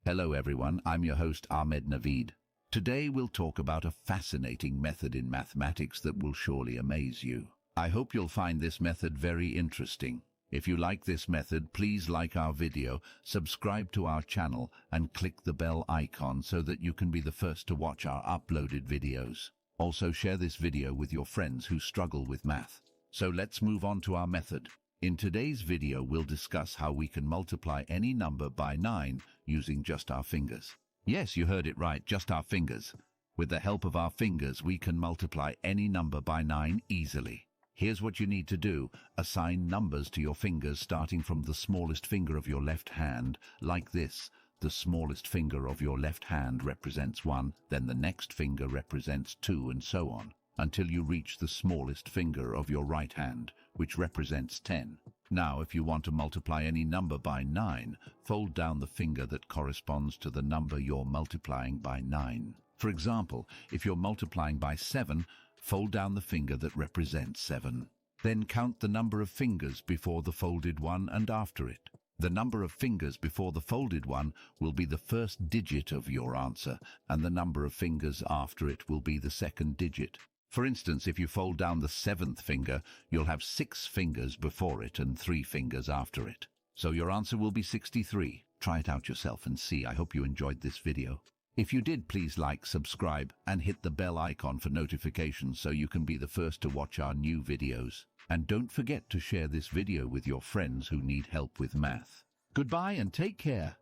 Hello everyone, I'm your host Ahmed Naveed. Today we'll talk about a fascinating method in mathematics that will surely amaze you. I hope you'll find this method very interesting. If you like this method, please like our video, subscribe to our channel, and click the bell icon so that you can be the first to watch our uploaded videos. Also share this video with your friends who struggle with math. So let's move on to our method. In today's video, we'll discuss how we can multiply any number by 9 using just our fingers. Yes, you heard it right, just our fingers. With the help of our fingers, we can multiply any number by 9 easily. Here's what you need to do. Assign numbers to your fingers starting from the smallest finger of your left hand, like this. The smallest finger of your left hand represents 1, then the next finger represents 2, and so on, until you reach the smallest finger of your right hand, which represents 10. Now, if you want to multiply any number by 9, fold down the finger that corresponds to the number you're multiplying by 9. For example, if you're multiplying by 7, fold down the finger that represents 7. Then count the number of fingers before the folded one and after it. The number of fingers before the folded one will be the first digit of your answer, and the number of fingers after it will be the second digit. For instance, if you fold down the 7th finger, you'll have 6 fingers before it and 3 fingers after it. So your answer will be 63. Try it out yourself and see. I hope you enjoyed this video. If you did, please like, subscribe, and hit the bell icon for notifications so you can be the first to watch our new videos. And don't forget to share this video with your friends who need help with math. Goodbye and take care.